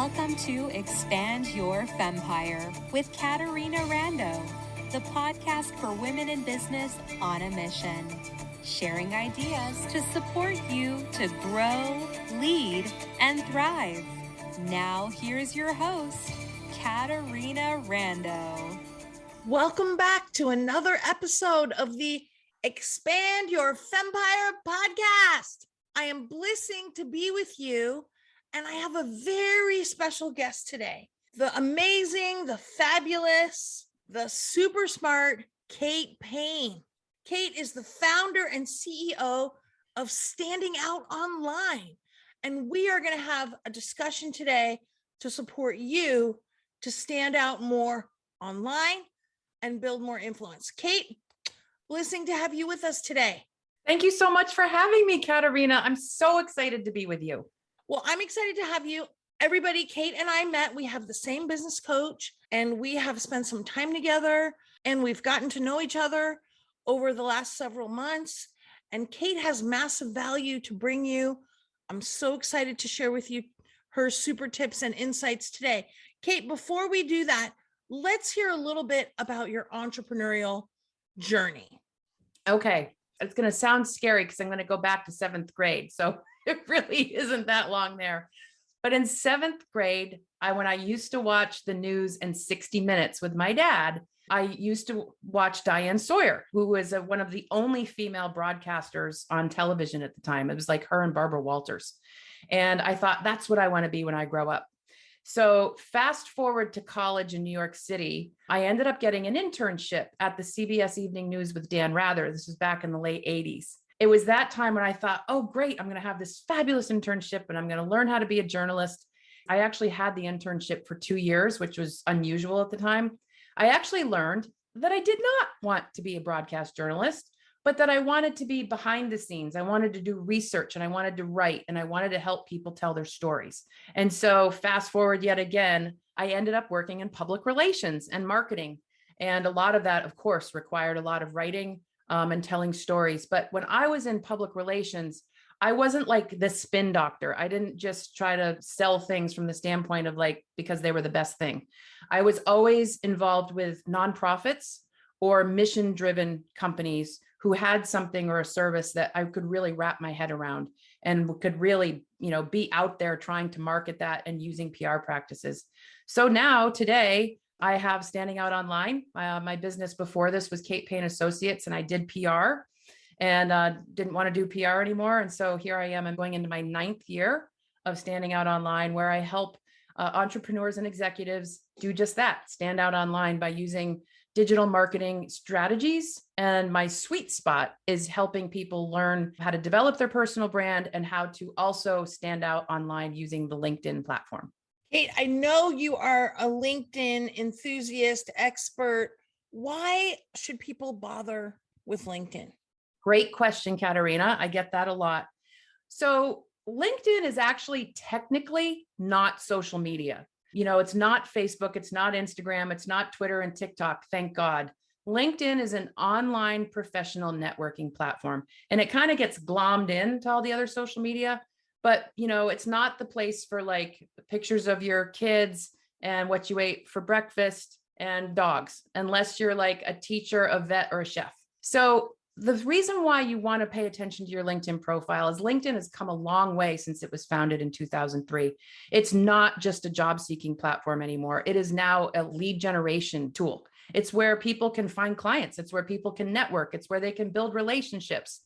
Welcome to Expand Your Fempire with Katarina Rando, the podcast for women in business on a mission, sharing ideas to support you to grow, lead, and thrive. Now, here's your host, Katarina Rando. Welcome back to another episode of the Expand Your Fempire podcast. I am blessing to be with you, and I have a very special guest today. The amazing, the fabulous, the super smart Paine. Kate is the founder and CEO of Standing Out Online, and we are going to have a discussion today to support you to stand out more online and build more influence. Kate, blessing to have you with us today. Thank you so much for having me, Katarina. I'm so excited to be with you. Well, I'm excited to have you. Everybody, Kate and I met. We have the same business coach, and we have spent some time together, and we've gotten to know each other over the last several months. And Kate has massive value to bring you. I'm so excited to share with you her super tips and insights today. Kate, before we do that, let's hear a little bit about your entrepreneurial journey. Okay. It's going to sound scary because I'm going to go back to 7th grade. So it really isn't that long there. But in 7th grade, when I used to watch the news in 60 Minutes with my dad, I used to watch Diane Sawyer, who was one of the only female broadcasters on television at the time. It was like her and Barbara Walters. And I thought, that's what I want to be when I grow up. So fast forward to college in New York City, I ended up getting an internship at the CBS Evening News with Dan Rather. This was back in the late 80s. It was that time when I thought, oh, great, I'm going to have this fabulous internship and I'm going to learn how to be a journalist. I actually had the internship for 2 years, which was unusual at the time. I actually learned that I did not want to be a broadcast journalist, but that I wanted to be behind the scenes. I wanted to do research and I wanted to write and I wanted to help people tell their stories. And so fast forward yet again, I ended up working in public relations and marketing. And a lot of that, of course, required a lot of writing and telling stories. But when I was in public relations, I wasn't like the spin doctor. I didn't just try to sell things from the standpoint of like, because they were the best thing. I was always involved with nonprofits or mission-driven companies who had something or a service that I could really wrap my head around and could really, be out there trying to market that and using PR practices. So now today I have Standing Out Online. My business before this was Paine Associates, and I did PR and didn't want to do PR anymore. And so here I am. I'm going into my 9th year of Standing Out Online, where I help entrepreneurs and executives do just that, stand out online by using digital marketing strategies. And my sweet spot is helping people learn how to develop their personal brand and how to also stand out online using the LinkedIn platform. Kate, I know you are a LinkedIn enthusiast, expert. Why should people bother with LinkedIn? Great question, Katarina. I get that a lot. So LinkedIn is actually technically not social media. It's not Facebook, it's not Instagram, it's not Twitter and TikTok, thank God. LinkedIn is an online professional networking platform, and it kind of gets glommed into all the other social media, but it's not the place for like pictures of your kids and what you ate for breakfast and dogs, unless you're like a teacher, a vet, or a chef. So the reason why you want to pay attention to your LinkedIn profile is LinkedIn has come a long way since it was founded in 2003. It's not just a job seeking platform anymore. It is now a lead generation tool. It's where people can find clients. It's where people can network. It's where they can build relationships.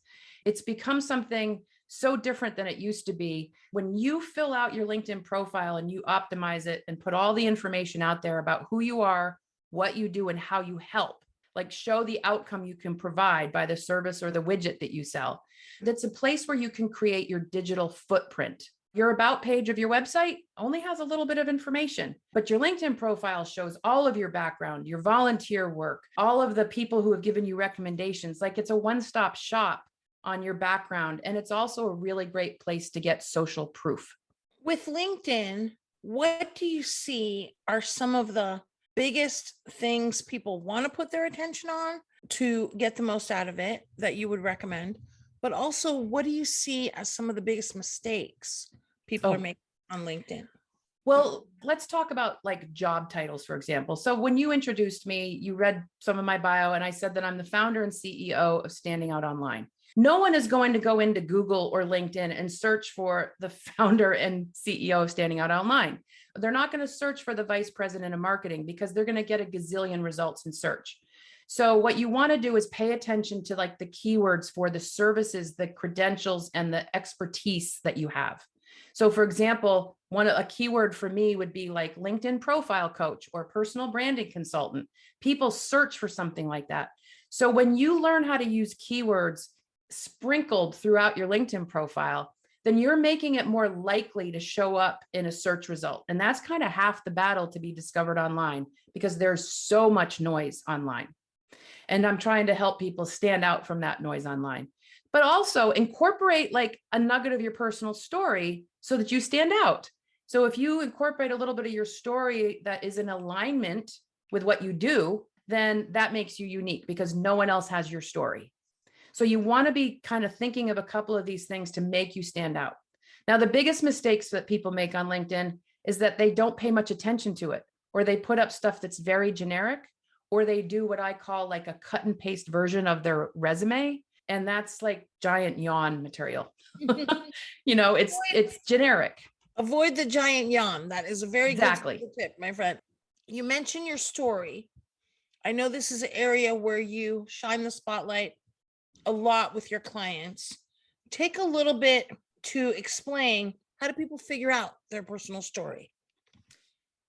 It's become something so different than it used to be. When you fill out your LinkedIn profile and you optimize it and put all the information out there about who you are, what you do, and how you help, like show the outcome you can provide by the service or the widget that you sell. That's a place where you can create your digital footprint. Your about page of your website only has a little bit of information, but your LinkedIn profile shows all of your background, your volunteer work, all of the people who have given you recommendations. Like it's a one-stop shop on your background. And it's also a really great place to get social proof. With LinkedIn, what do you see are some of the biggest things people want to put their attention on to get the most out of it that you would recommend? But also, what do you see as some of the biggest mistakes people are making on LinkedIn? Well, let's talk about like job titles, for example. So when you introduced me, you read some of my bio, and I said that I'm the founder and CEO of Standing Out Online. No one is going to go into Google or LinkedIn and search for the founder and CEO of Standing Out Online. They're not going to search for the vice president of marketing because they're going to get a gazillion results in search. So what you want to do is pay attention to like the keywords for the services, the credentials, and the expertise that you have. So for example, a keyword for me would be like LinkedIn profile coach or personal branding consultant. People search for something like that. So when you learn how to use keywords sprinkled throughout your LinkedIn profile, then you're making it more likely to show up in a search result. And that's kind of half the battle to be discovered online, because there's so much noise online. And I'm trying to help people stand out from that noise online, but also incorporate like a nugget of your personal story so that you stand out. So if you incorporate a little bit of your story that is in alignment with what you do, then that makes you unique because no one else has your story. So you want to be kind of thinking of a couple of these things to make you stand out. Now, the biggest mistakes that people make on LinkedIn is that they don't pay much attention to it, or they put up stuff that's very generic, or they do what I call like a cut and paste version of their resume. And that's like giant yawn material. It's generic. Avoid the giant yawn. That is a very good tip, my friend. You mentioned your story. I know this is an area where you shine the spotlight a lot with your clients. Take a little bit to explain, how do people figure out their personal story?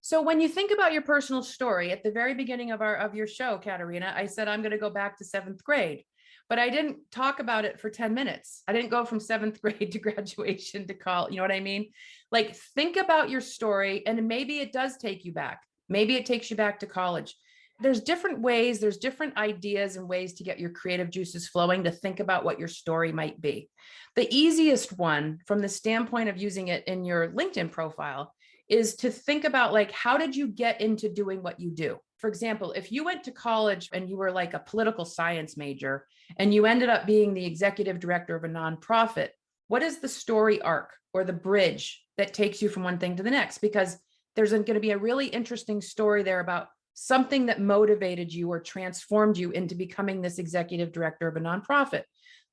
So when you think about your personal story, at the very beginning of your show, Katerina, I said, I'm going to go back to 7th grade, but I didn't talk about it for 10 minutes. I didn't go from 7th grade to graduation to college. You know what I mean? Like, think about your story, and maybe it does take you back. Maybe it takes you back to college. There's different ways, there's different ideas and ways to get your creative juices flowing, to think about what your story might be. The easiest one, from the standpoint of using it in your LinkedIn profile, is to think about, like, how did you get into doing what you do? For example, if you went to college and you were like a political science major and you ended up being the executive director of a nonprofit, what is the story arc or the bridge that takes you from one thing to the next? Because there's going to be a really interesting story there about something that motivated you or transformed you into becoming this executive director of a nonprofit.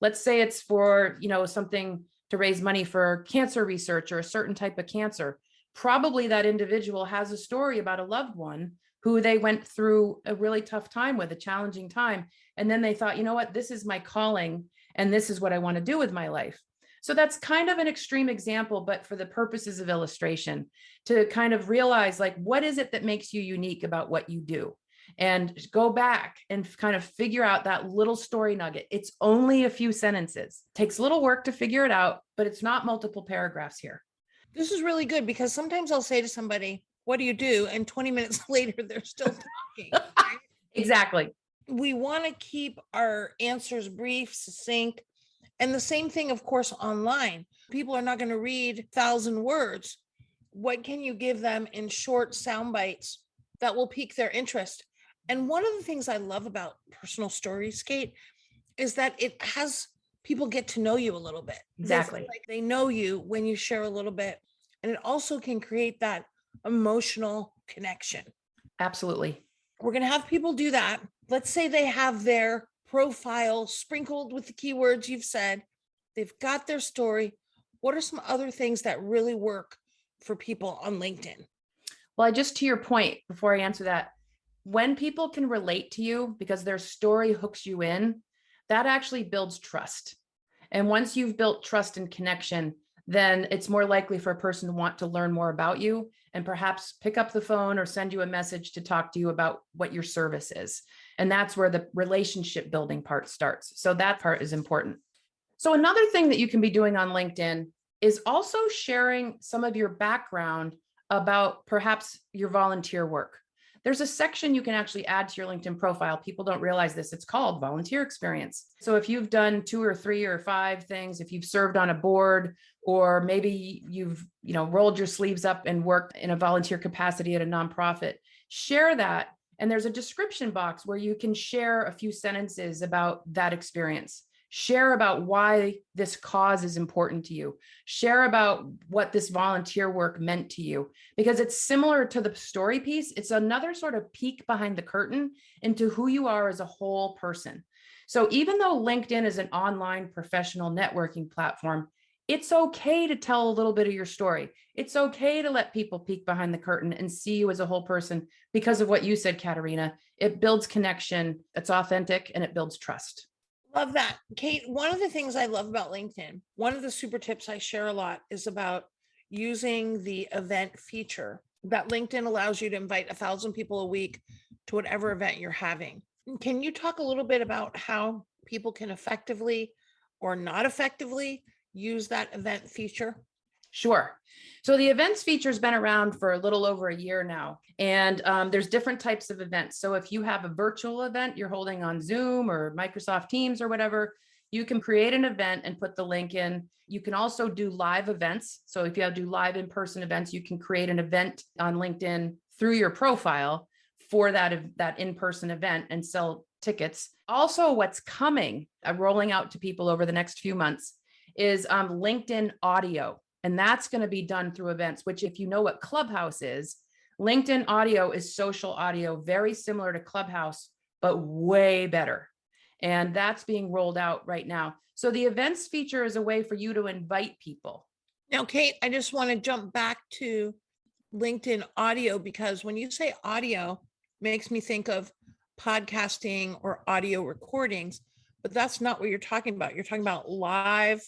Let's say it's for, something to raise money for cancer research or a certain type of cancer. Probably that individual has a story about a loved one who they went through a really tough time with, a challenging time. And then they thought, you know what, this is my calling and this is what I want to do with my life. So that's kind of an extreme example, but for the purposes of illustration, to kind of realize, like, what is it that makes you unique about what you do? And go back and kind of figure out that little story nugget. It's only a few sentences. It takes a little work to figure it out, but it's not multiple paragraphs here. This is really good, because sometimes I'll say to somebody, what do you do? And 20 minutes later, they're still talking. Right? Exactly. We want to keep our answers brief, succinct. And the same thing, of course, online. People are not going to read 1,000 words. What can you give them in short sound bites that will pique their interest? And one of the things I love about personal stories, Kate, is that it has people get to know you a little bit. Exactly. They know you when you share a little bit. And it also can create that emotional connection. Absolutely. We're going to have people do that. Let's say they have their profile sprinkled with the keywords you've said. They've got their story. What are some other things that really work for people on LinkedIn? Well, just to your point, before I answer that, when people can relate to you because their story hooks you in, that actually builds trust. And once you've built trust and connection, then it's more likely for a person to want to learn more about you and perhaps pick up the phone or send you a message to talk to you about what your service is. And that's where the relationship building part starts. So that part is important. So another thing that you can be doing on LinkedIn is also sharing some of your background about perhaps your volunteer work. There's a section you can actually add to your LinkedIn profile. People don't realize this. It's called volunteer experience. So if you've done 2 or 3 or 5 things, if you've served on a board, or maybe you've, rolled your sleeves up and worked in a volunteer capacity at a nonprofit, share that. And there's a description box where you can share a few sentences about that experience. Share about why this cause is important to you. Share about what this volunteer work meant to you, because it's similar to the story piece. It's another sort of peek behind the curtain into who you are as a whole person. So even though LinkedIn is an online professional networking platform, it's okay to tell a little bit of your story. It's okay to let people peek behind the curtain and see you as a whole person because of what you said, Katerina. It builds connection, it's authentic, and it builds trust. Love that. Kate, one of the things I love about LinkedIn, one of the super tips I share a lot is about using the event feature that LinkedIn allows you to invite 1,000 people a week to whatever event you're having. Can you talk a little bit about how people can effectively or not effectively use that event feature? Sure. So the events feature has been around for a little over a year now, and there's different types of events. So if you have a virtual event you're holding on Zoom or Microsoft Teams or whatever, you can create an event and put the link in. You can also do live events. So if you have to do live in-person events, you can create an event on LinkedIn through your profile for that in-person event and sell tickets. Also, what's coming, rolling out to people over the next few months is LinkedIn audio. And that's going to be done through events, which if you know what Clubhouse is, LinkedIn audio is social audio, very similar to Clubhouse, but way better. And that's being rolled out right now. So the events feature is a way for you to invite people. Now, Kate, I just want to jump back to LinkedIn audio, because when you say audio, makes me think of podcasting or audio recordings, but that's not what you're talking about. You're talking about live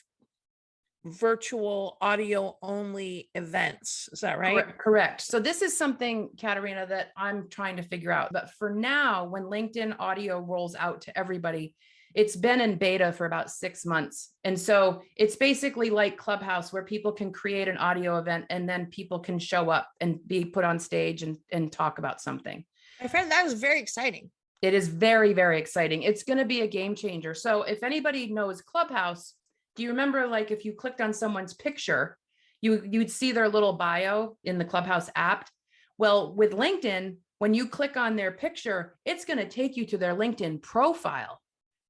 virtual audio only events. Is that right? Correct. So this is something, Katerina, that I'm trying to figure out. But for now, when LinkedIn audio rolls out to everybody, it's been in beta for about 6 months. And so it's basically like Clubhouse, where people can create an audio event and then people can show up and be put on stage and talk about something. My friend, that is very exciting. It is very, very exciting. It's going to be a game changer. So if anybody knows Clubhouse, do you remember, like, if you clicked on someone's picture, you'd see their little bio in the Clubhouse app? Well, with LinkedIn, when you click on their picture, it's going to take you to their LinkedIn profile,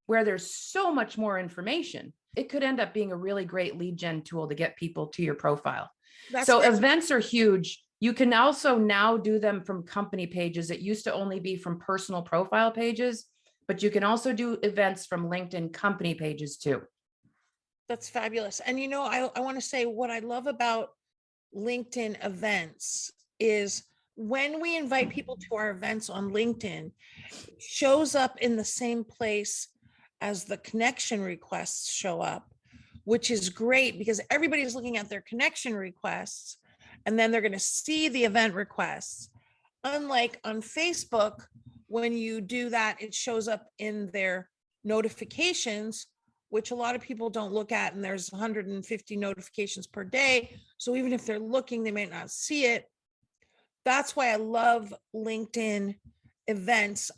where there's so much more information. It could end up being a really great lead gen tool to get people to your profile. So events are huge. You can also now do them from company pages. It used to only be from personal profile pages, but you can also do events from LinkedIn company pages too. That's fabulous. And I want to say what I love about LinkedIn events is when we invite people to our events on LinkedIn, it shows up in the same place as the connection requests show up, which is great because everybody's looking at their connection requests and then they're going to see the event requests. Unlike on Facebook, when you do that, it shows up in their notifications, which a lot of people don't look at, and there's 150 notifications per day. So even if they're looking, they may not see it. That's why I love LinkedIn events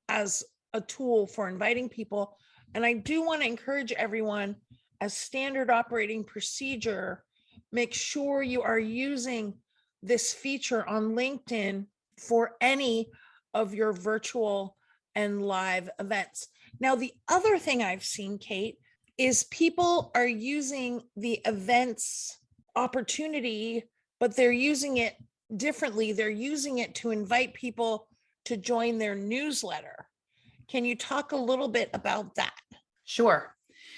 as a tool for inviting people. And I do want to encourage everyone, as standard operating procedure, make sure you are using this feature on LinkedIn for any of your virtual and live events. Now, the other thing I've seen, Kate, is people are using the events opportunity, but they're using it differently. They're using it to invite people to join their newsletter. Can you talk a little bit about that? Sure.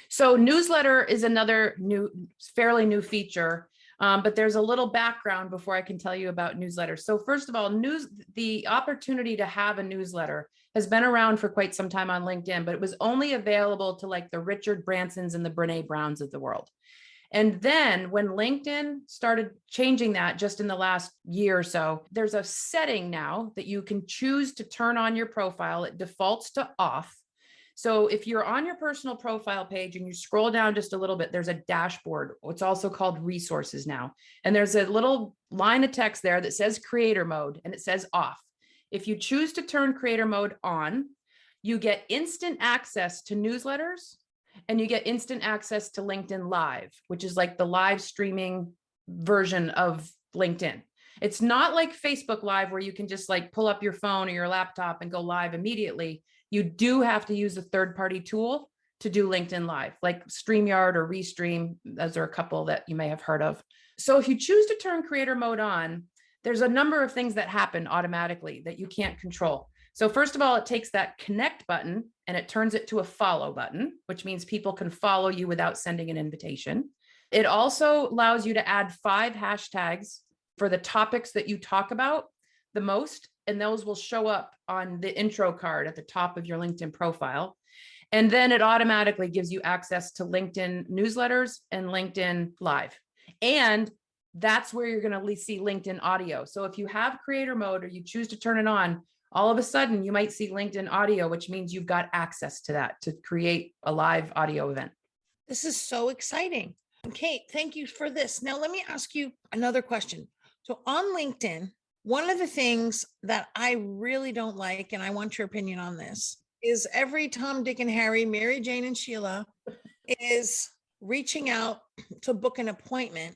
So newsletter is another fairly new feature, but there's a little background before I can tell you about newsletters. So first of all, the opportunity to have a newsletter has been around for quite some time on LinkedIn, but it was only available to like the Richard Bransons and the Brene Browns of the world. And then when LinkedIn started changing that just in the last year or so, there's a setting now that you can choose to turn on your profile. It defaults to off. So if you're on your personal profile page and you scroll down just a little bit, there's a dashboard. It's also called resources now. And there's a little line of text there that says creator mode and it says off. If you choose to turn creator mode on, you get instant access to newsletters and you get instant access to LinkedIn Live, which is like the live streaming version of LinkedIn. It's not like Facebook Live where you can just like pull up your phone or your laptop and go live immediately. You do have to use a third-party tool to do LinkedIn Live, like StreamYard or Restream. Those are a couple that you may have heard of. So if you choose to turn creator mode on, there's a number of things that happen automatically that you can't control. So first of all, it takes that connect button and it turns it to a follow button, which means people can follow you without sending an invitation. It also allows you to add 5 hashtags for the topics that you talk about the most, and those will show up on the intro card at the top of your LinkedIn profile. And then it automatically gives you access to LinkedIn newsletters and LinkedIn Live. And that's where you're going to see LinkedIn audio. So if you have creator mode or you choose to turn it on, all of a sudden you might see LinkedIn audio, which means you've got access to that to create a live audio event. This is so exciting. Kate, thank you for this. Now, let me ask you another question. So on LinkedIn, one of the things that I really don't like, and I want your opinion on this, is every Tom, Dick, and Harry, Mary, Jane, and Sheila is reaching out to book an appointment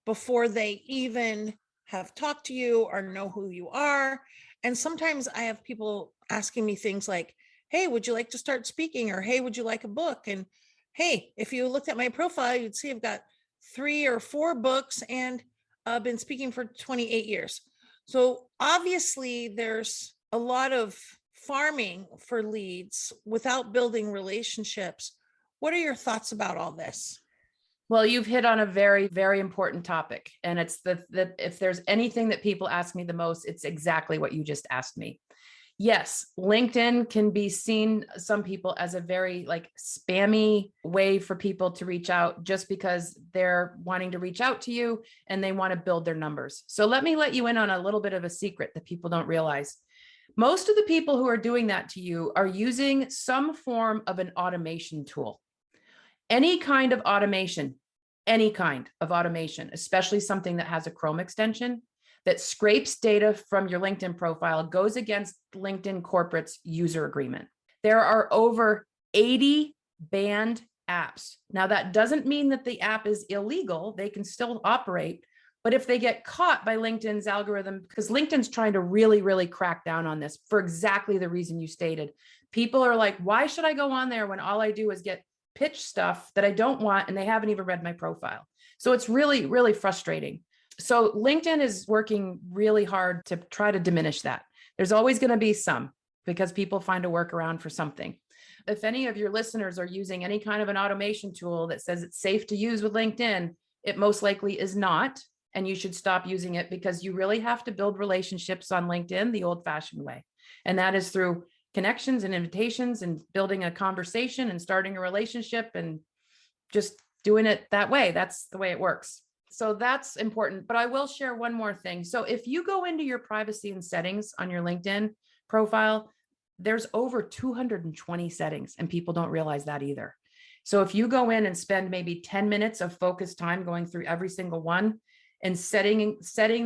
before they even have talked to you or know who you are. And sometimes I have people asking me things like, hey, would you like to start speaking? Or, hey, would you like a book? And hey, if you looked at my profile, you'd see I've got 3 or 4 books and I've been speaking for 28 years. So obviously there's a lot of farming for leads without building relationships. What are your thoughts about all this? Well, you've hit on a very, very important topic. And it's that if there's anything that people ask me the most, it's exactly what you just asked me. Yes, LinkedIn can be seen, some people, as a very spammy way for people to reach out just because they're wanting to reach out to you and they want to build their numbers. So let me let you in on a little bit of a secret that people don't realize. Most of the people who are doing that to you are using some form of an automation tool. Any kind of automation, especially something that has a Chrome extension that scrapes data from your LinkedIn profile, goes against LinkedIn Corporate's user agreement. There are over 80 banned apps. Now, that doesn't mean that the app is illegal. They can still operate. But if they get caught by LinkedIn's algorithm, because LinkedIn's trying to really, really crack down on this for exactly the reason you stated. People are like, why should I go on there when all I do is get pitch stuff that I don't want and they haven't even read my profile? So it's really, really frustrating. So LinkedIn is working really hard to try to diminish that. There's always going to be some, because people find a workaround for something. If any of your listeners are using any kind of an automation tool that says it's safe to use with LinkedIn, it most likely is not. And you should stop using it, because you really have to build relationships on LinkedIn the old-fashioned way. And that is through connections and invitations and building a conversation and starting a relationship and just doing it that way. That's the way it works. So that's important. But I will share one more thing. So if you go into your privacy and settings on your LinkedIn profile, there's over 220 settings, and people don't realize that either. So if you go in and spend maybe 10 minutes of focused time going through every single one and setting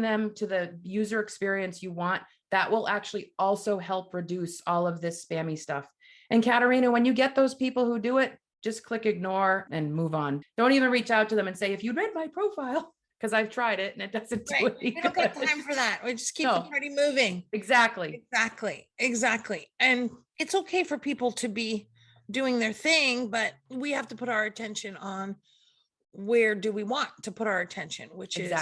them to the user experience you want, that will actually also help reduce all of this spammy stuff. And Katerina, when you get those people who do it, just click ignore and move on. Don't even reach out to them and say, if you read my profile, because I've tried it and it doesn't do any good. We don't got time for that. We just keep the party moving. Exactly. And it's okay for people to be doing their thing, but we have to put our attention on where do we want to put our attention, which is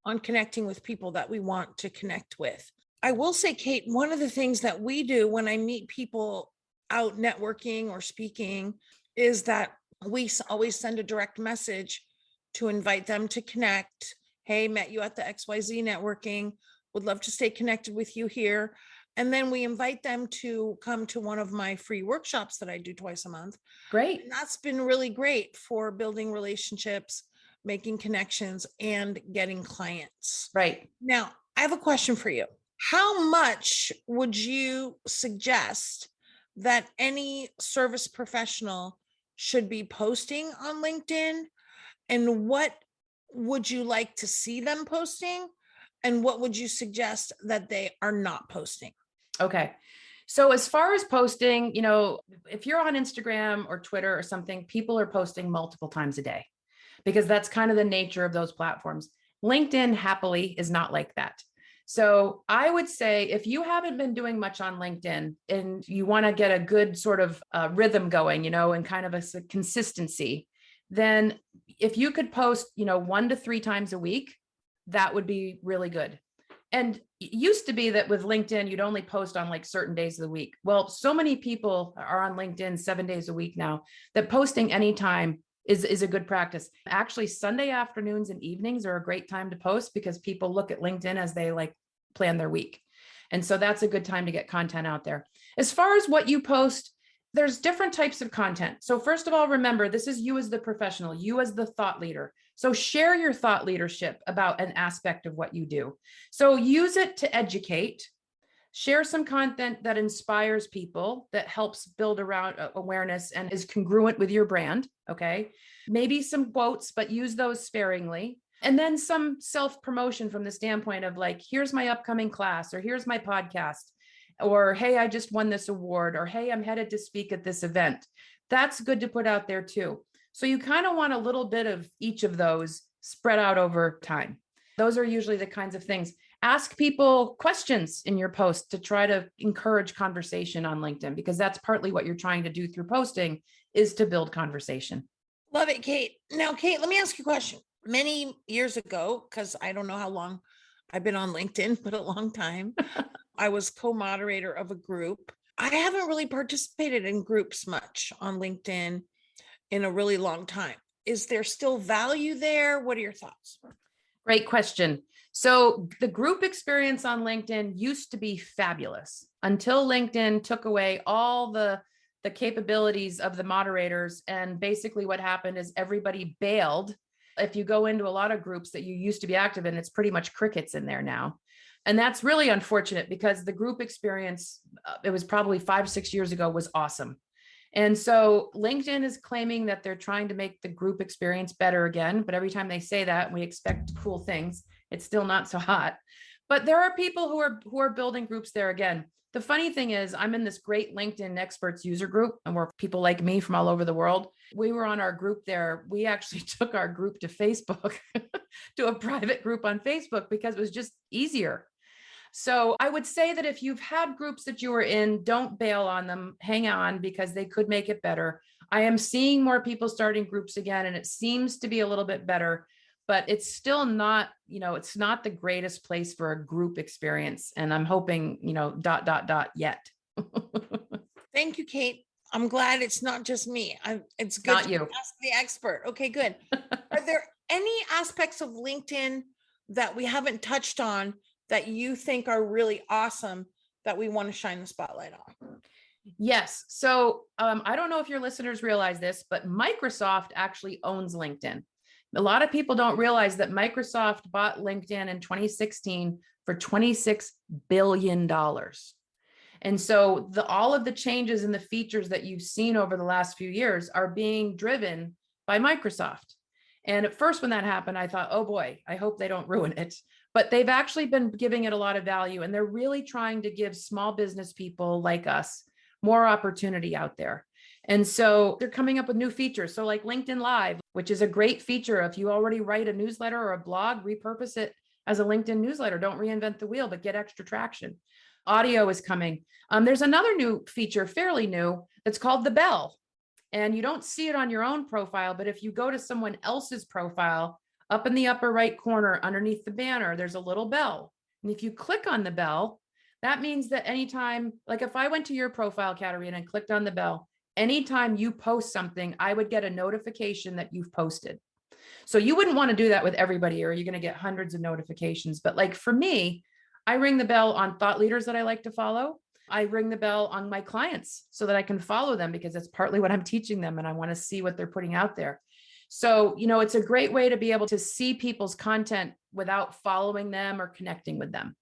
on connecting with people that we want to connect with. I will say, Kate, one of the things that we do when I meet people out networking or speaking is that we always send a direct message to invite them to connect. Hey, met you at the XYZ networking, would love to stay connected with you here. And then we invite them to come to one of my free workshops that I do twice a month. Great. And that's been really great for building relationships, making connections, and getting clients. Right. Now, I have a question for you. How much would you suggest that any service professional should be posting on LinkedIn? And what would you like to see them posting? And what would you suggest that they are not posting? Okay. So as far as posting, if you're on Instagram or Twitter or something, people are posting multiple times a day because that's kind of the nature of those platforms. LinkedIn happily is not like that. So I would say if you haven't been doing much on LinkedIn and you want to get a good sort of rhythm going, and kind of a consistency, then if you could post, 1 to 3 times a week, that would be really good. And it used to be that with LinkedIn, you'd only post on like certain days of the week. Well, so many people are on LinkedIn 7 days a week now that posting anytime is a good practice. Actually, Sunday afternoons and evenings are a great time to post because people look at LinkedIn as they like plan their week. And so that's a good time to get content out there. As far as what you post, there's different types of content. So first of all, remember, this is you as the professional, you as the thought leader. So share your thought leadership about an aspect of what you do. So use it to educate. Share some content that inspires people, that helps build around awareness and is congruent with your brand. Okay. Maybe some quotes, but use those sparingly. And then some self-promotion from the standpoint of like, here's my upcoming class, or here's my podcast, or, hey, I just won this award, or, hey, I'm headed to speak at this event. That's good to put out there too. So you kind of want a little bit of each of those spread out over time. Those are usually the kinds of things. Ask people questions in your post to try to encourage conversation on LinkedIn, because that's partly what you're trying to do through posting, is to build conversation. Love it, Kate. Now, Kate, let me ask you a question. Many years ago, because I don't know how long I've been on LinkedIn, but a long time, I was co-moderator of a group. I haven't really participated in groups much on LinkedIn in a really long time. Is there still value there? What are your thoughts? Great question. So the group experience on LinkedIn used to be fabulous until LinkedIn took away all the capabilities of the moderators. And basically what happened is everybody bailed. If you go into a lot of groups that you used to be active in, it's pretty much crickets in there now. And that's really unfortunate, because the group experience, it was probably 5-6 years ago, was awesome. And so LinkedIn is claiming that they're trying to make the group experience better again. But every time they say that, we expect cool things. It's still not so hot. But there are people who are building groups there again. The funny thing is, I'm in this great LinkedIn experts user group, and we're people like me from all over the world. We were on our group there. We actually took our group to Facebook, to a private group on Facebook, because it was just easier. So I would say that if you've had groups that you were in, don't bail on them, hang on, because they could make it better. I am seeing more people starting groups again, and it seems to be a little bit better, but it's still not, it's not the greatest place for a group experience. And I'm hoping, yet. Thank you, Kate. I'm glad it's not just me. It's good Not to you. ask the expert. Okay, good. Are there any aspects of LinkedIn that we haven't touched on that you think are really awesome that we want to shine the spotlight on? Yes. So I don't know if your listeners realize this, but Microsoft actually owns LinkedIn. A lot of people don't realize that Microsoft bought LinkedIn in 2016 for $26 billion. And so all of the changes and the features that you've seen over the last few years are being driven by Microsoft. And at first, when that happened, I thought, oh boy, I hope they don't ruin it. But they've actually been giving it a lot of value, and they're really trying to give small business people like us more opportunity out there. And so they're coming up with new features. So like LinkedIn Live, which is a great feature. If you already write a newsletter or a blog, repurpose it as a LinkedIn newsletter. Don't reinvent the wheel, but get extra traction. Audio is coming. There's another new feature, fairly new, that's called the bell. And you don't see it on your own profile, but if you go to someone else's profile, up in the upper right corner underneath the banner, there's a little bell. And if you click on the bell, that means that anytime, like if I went to your profile, Katerina, and clicked on the bell, anytime you post something, I would get a notification that you've posted. So you wouldn't want to do that with everybody, or you're going to get hundreds of notifications. But like for me, I ring the bell on thought leaders that I like to follow. I ring the bell on my clients so that I can follow them, because it's partly what I'm teaching them, and I want to see what they're putting out there. So, it's a great way to be able to see people's content without following them or connecting with them.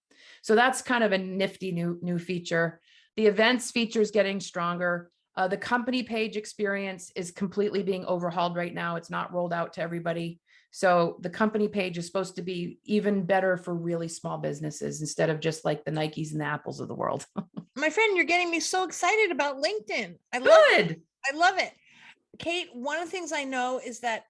So that's kind of a nifty new feature. The events feature is getting stronger. The company page experience is completely being overhauled right now. It's not rolled out to everybody. So the company page is supposed to be even better for really small businesses, instead of just like the Nikes and the Apples of the world. My friend, you're getting me so excited about LinkedIn. I love it. Kate, one of the things I know is that,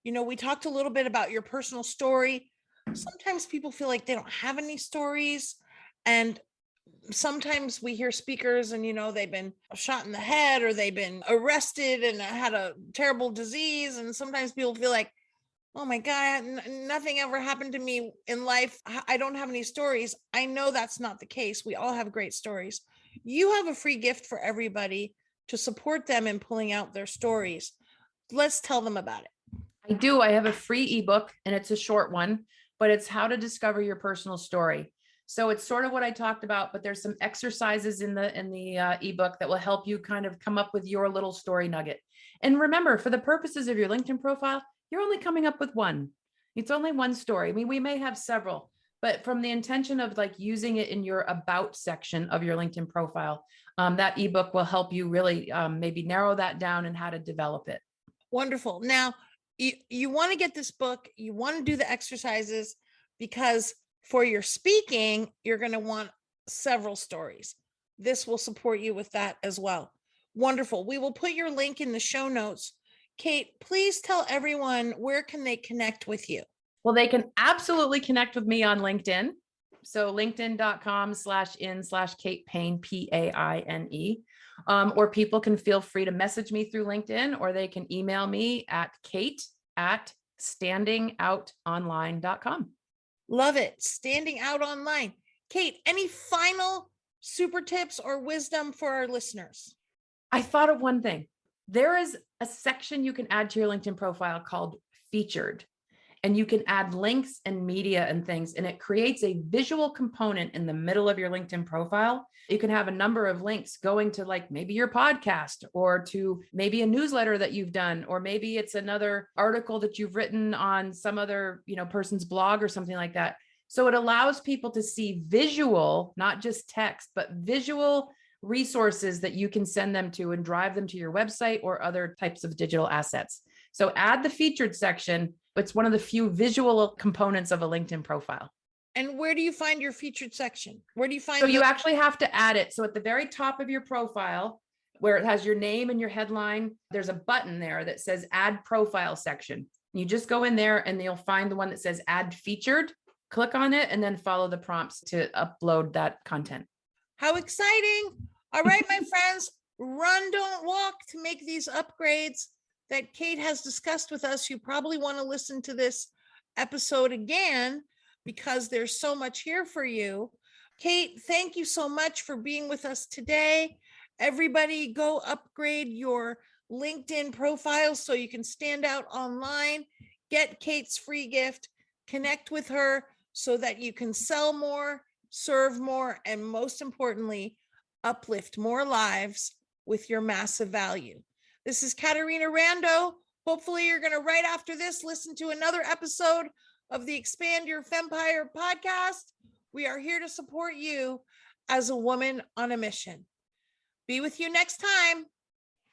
we talked a little bit about your personal story. sometimes people feel like they don't have any stories. And sometimes we hear speakers and, they've been shot in the head or they've been arrested and had a terrible disease. And sometimes people feel like, oh my God, nothing ever happened to me in life. I don't have any stories. I know that's not the case. We all have great stories. You have a free gift for everybody to support them in pulling out their stories. Let's tell them about it. I do. I have a free ebook and it's a short one, but it's how to discover your personal story. So it's sort of what I talked about, but there's some exercises in the ebook that will help you kind of come up with your little story nugget. And remember, for the purposes of your LinkedIn profile, you're only coming up with one. It's only one story. I mean, we may have several, but from the intention of like using it in your about section of your LinkedIn profile, that ebook will help you really maybe narrow that down and how to develop it. Wonderful. Now, you want to get this book, you want to do the exercises, because for your speaking, you're going to want several stories. This will support you with that as well. Wonderful. We will put your link in the show notes. Kate, please tell everyone, where can they connect with you? Well, they can absolutely connect with me on LinkedIn. So linkedin.com/in/Kate Paine, Paine. Or people can feel free to message me through LinkedIn, or they can email me at kate@standingoutonline.com. Love it. Standing out online. Kate, any final super tips or wisdom for our listeners? I thought of one thing. There is a section you can add to your LinkedIn profile called featured, and you can add links and media and things, and it creates a visual component in the middle of your LinkedIn profile. You can have a number of links going to like maybe your podcast or to maybe a newsletter that you've done, or maybe it's another article that you've written on some other, person's blog or something like that. So it allows people to see visual, not just text, but visual resources that you can send them to and drive them to your website or other types of digital assets. So add the featured section. It's one of the few visual components of a LinkedIn profile. And where do you find your featured section? Where do you find? So you actually have to add it. So at the very top of your profile, where it has your name and your headline, there's a button there that says add profile section. You just go in there and you'll find the one that says add featured. Click on it and then follow the prompts to upload that content. How exciting. All right, my friends, run, don't walk to make these upgrades that Kate has discussed with us. You probably want to listen to this episode again because there's so much here for you. Kate, thank you so much for being with us today. Everybody go upgrade your LinkedIn profile so you can stand out online. Get Kate's free gift, connect with her so that you can sell more, serve more, and most importantly, uplift more lives with your massive value. This is Katerina Rando. Hopefully you're going to, right after this, listen to another episode of the Expand Your Fempire podcast. We are here to support you as a woman on a mission. Be with you next time.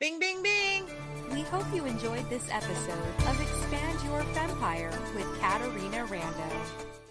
Bing, bing, bing. We hope you enjoyed this episode of Expand Your Fempire with Katerina Rando.